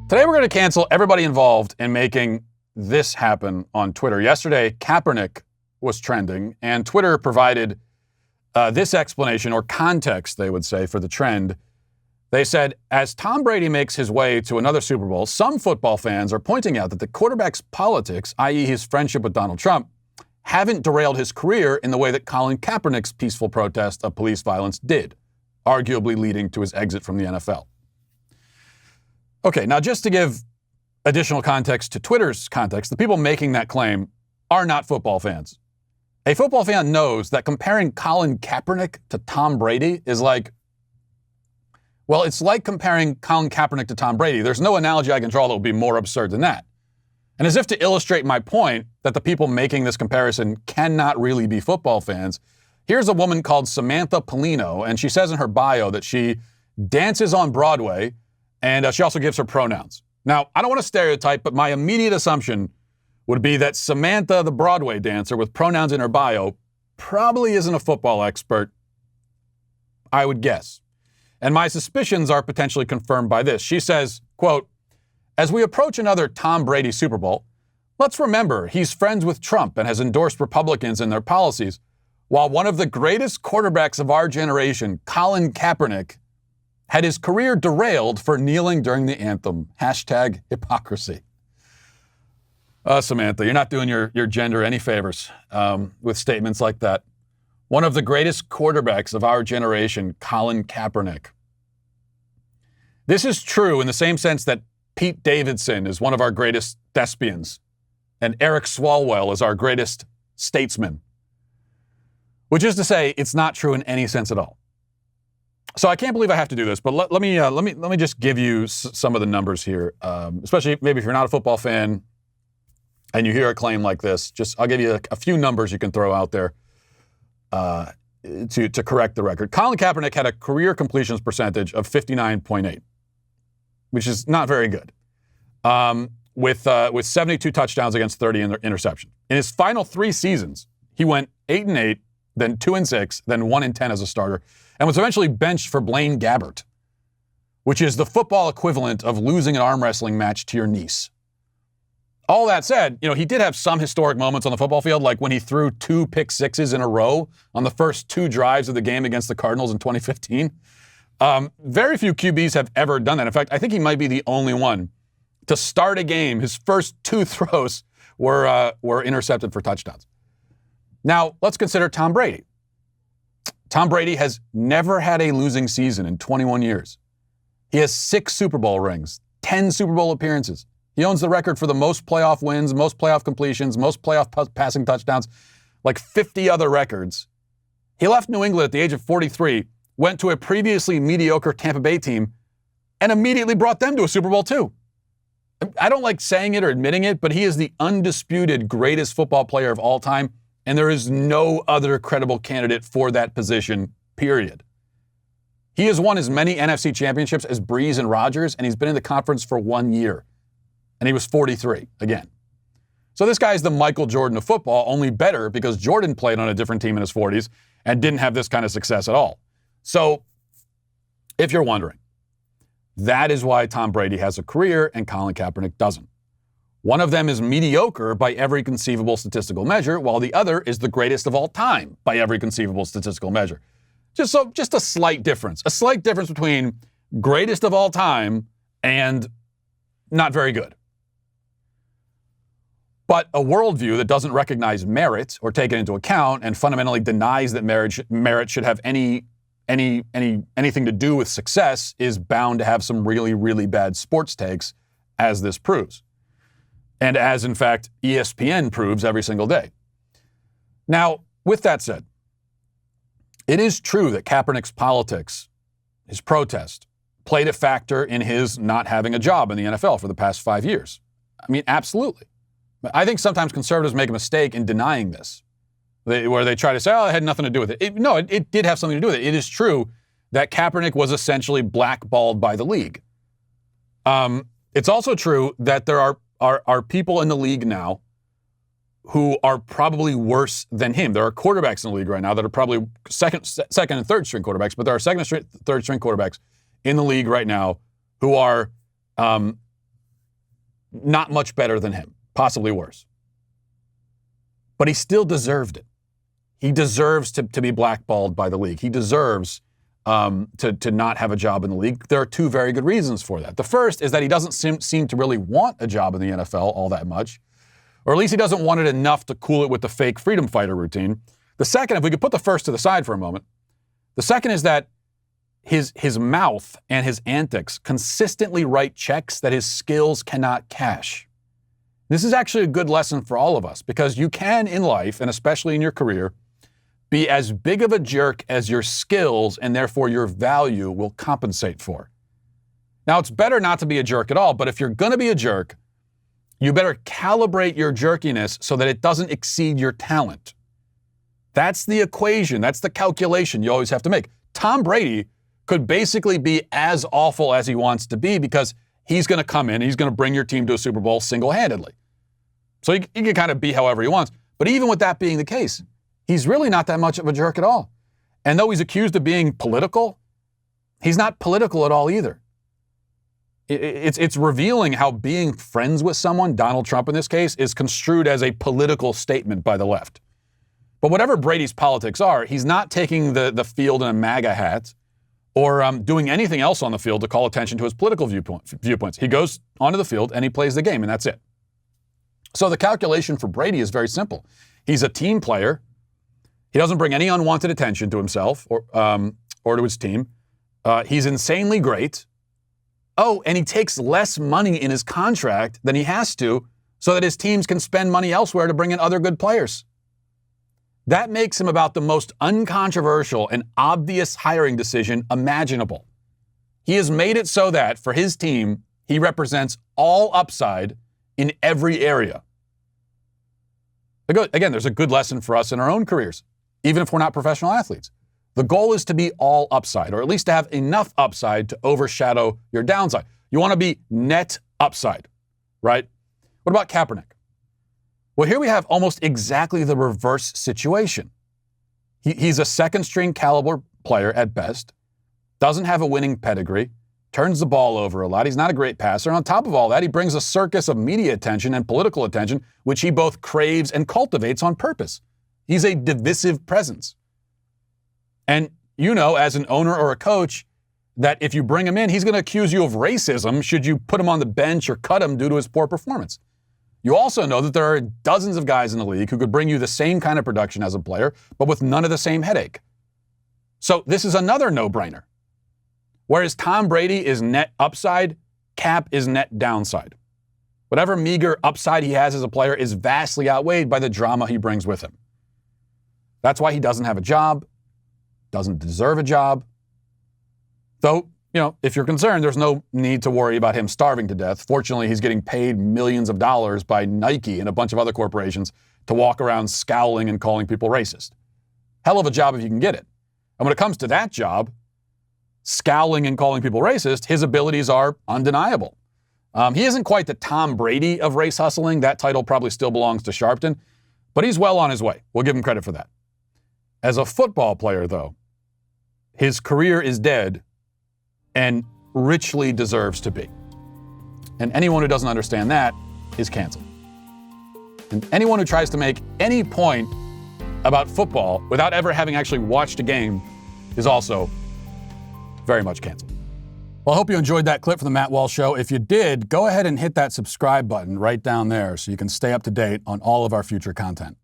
Today we're going to cancel everybody involved in making this happen on Twitter. Yesterday, Kaepernick was trending, and Twitter provided this explanation, or context, they would say, for the trend. They said, as Tom Brady makes his way to another Super Bowl, some football fans are pointing out that the quarterback's politics, i.e. his friendship with Donald Trump, haven't derailed his career in the way that Colin Kaepernick's peaceful protest of police violence did, arguably leading to his exit from the NFL. Okay, now just to give additional context to Twitter's context, the people making that claim are not football fans. A football fan knows that comparing Colin Kaepernick to Tom Brady is like, well, it's like comparing Colin Kaepernick to Tom Brady. There's no analogy I can draw that would be more absurd than that. And as if to illustrate my point that the people making this comparison cannot really be football fans, here's a woman called Samantha Polino, and she says in her bio that she dances on Broadway, and she also gives her pronouns. Now, I don't want to stereotype, but my immediate assumption would be that Samantha, the Broadway dancer with pronouns in her bio, probably isn't a football expert, I would guess. And my suspicions are potentially confirmed by this. She says, quote, as we approach another Tom Brady Super Bowl, let's remember he's friends with Trump and has endorsed Republicans and their policies, while one of the greatest quarterbacks of our generation, Colin Kaepernick, had his career derailed for kneeling during the anthem. Hashtag hypocrisy. Samantha, you're not doing your gender any favors with statements like that. One of the greatest quarterbacks of our generation, Colin Kaepernick. This is true in the same sense that Pete Davidson is one of our greatest thespians, and Eric Swalwell is our greatest statesman. Which is to say, it's not true in any sense at all. So I can't believe I have to do this, but let me just give you some of the numbers here, especially maybe if you're not a football fan and you hear a claim like this. I'll give you a few numbers you can throw out there to correct the record. Colin Kaepernick had a career completions percentage of 59.8, which is not very good, with 72 touchdowns against 30 interceptions. In his final 3 seasons, he went 8-8, then 2-6, then 1-10 as a starter, and was eventually benched for Blaine Gabbert, which is the football equivalent of losing an arm wrestling match to your niece. All that said, he did have some historic moments on the football field, like when he threw 2 pick sixes in a row on the first 2 drives of the game against the Cardinals in 2015. Very few QBs have ever done that. In fact, I think he might be the only one to start a game. His first 2 throws were intercepted for touchdowns. Now, let's consider Tom Brady. Tom Brady has never had a losing season in 21 years. He has 6 Super Bowl rings, 10 Super Bowl appearances. He owns the record for the most playoff wins, most playoff completions, most playoff passing touchdowns, like 50 other records. He left New England at the age of 43, went to a previously mediocre Tampa Bay team, and immediately brought them to a Super Bowl too. I don't like saying it or admitting it, but he is the undisputed greatest football player of all time, and there is no other credible candidate for that position, period. He has won as many NFC championships as Breeze and Rodgers, and he's been in the conference for 1 year. And he was 43, again. So this guy is the Michael Jordan of football, only better because Jordan played on a different team in his 40s and didn't have this kind of success at all. So, if you're wondering, that is why Tom Brady has a career and Colin Kaepernick doesn't. One of them is mediocre by every conceivable statistical measure, while the other is the greatest of all time by every conceivable statistical measure. Just a slight difference. A slight difference between greatest of all time and not very good. But a worldview that doesn't recognize merit or take it into account and fundamentally denies that merit should have anything to do with success is bound to have some really, really bad sports takes, as this proves. And as, in fact, ESPN proves every single day. Now, with that said, it is true that Kaepernick's politics, his protest, played a factor in his not having a job in the NFL for the past 5 years. I mean, absolutely. I think sometimes conservatives make a mistake in denying this, where they try to say, it had nothing to do with it. It did have something to do with it. It is true that Kaepernick was essentially blackballed by the league. It's also true that there are people in the league now who are probably worse than him. There are quarterbacks in the league right now that are probably second and third string quarterbacks, but there are second and third string quarterbacks in the league right now who are not much better than him, possibly worse. But he still deserved it. He deserves to be blackballed by the league. He deserves to not have a job in the league. There are two very good reasons for that. The first is that he doesn't seem to really want a job in the NFL all that much, or at least he doesn't want it enough to cool it with the fake freedom fighter routine. The second, if we could put the first to the side for a moment, the second is that his mouth and his antics consistently write checks that his skills cannot cash. This is actually a good lesson for all of us, because you can in life, and especially in your career, be as big of a jerk as your skills and therefore your value will compensate for. Now, it's better not to be a jerk at all, but if you're going to be a jerk, you better calibrate your jerkiness so that it doesn't exceed your talent. That's the equation. That's the calculation you always have to make. Tom Brady could basically be as awful as he wants to be because he's going to come in and he's going to bring your team to a Super Bowl single-handedly. So he can kind of be however he wants. But even with that being the case, he's really not that much of a jerk at all. And though he's accused of being political, he's not political at all either. It's revealing how being friends with someone, Donald Trump in this case, is construed as a political statement by the left. But whatever Brady's politics are, he's not taking the field in a MAGA hat or doing anything else on the field to call attention to his political viewpoints. He goes onto the field and he plays the game, and that's it. So the calculation for Brady is very simple. He's a team player. He doesn't bring any unwanted attention to himself or to his team. He's insanely great. Oh, and he takes less money in his contract than he has to so that his teams can spend money elsewhere to bring in other good players. That makes him about the most uncontroversial and obvious hiring decision imaginable. He has made it so that, for his team, he represents all upside in every area. Again, there's a good lesson for us in our own careers, even if we're not professional athletes. The goal is to be all upside, or at least to have enough upside to overshadow your downside. You want to be net upside, right? What about Kaepernick? Well, here we have almost exactly the reverse situation. He's a second-string caliber player at best, doesn't have a winning pedigree, turns the ball over a lot. He's not a great passer. And on top of all that, he brings a circus of media attention and political attention, which he both craves and cultivates on purpose. He's a divisive presence. And you know, as an owner or a coach, that if you bring him in, he's going to accuse you of racism should you put him on the bench or cut him due to his poor performance. You also know that there are dozens of guys in the league who could bring you the same kind of production as a player, but with none of the same headache. So this is another no-brainer. Whereas Tom Brady is net upside, Cap is net downside. Whatever meager upside he has as a player is vastly outweighed by the drama he brings with him. That's why he doesn't have a job, doesn't deserve a job. Though, if you're concerned, there's no need to worry about him starving to death. Fortunately, he's getting paid millions of dollars by Nike and a bunch of other corporations to walk around scowling and calling people racist. Hell of a job if you can get it. And when it comes to that job, scowling and calling people racist, his abilities are undeniable. He isn't quite the Tom Brady of race hustling. That title probably still belongs to Sharpton, but he's well on his way. We'll give him credit for that. As a football player, though, his career is dead and richly deserves to be. And anyone who doesn't understand that is canceled. And anyone who tries to make any point about football without ever having actually watched a game is also very much canceled. Well, I hope you enjoyed that clip from the Matt Walsh Show. If you did, go ahead and hit that subscribe button right down there so you can stay up to date on all of our future content.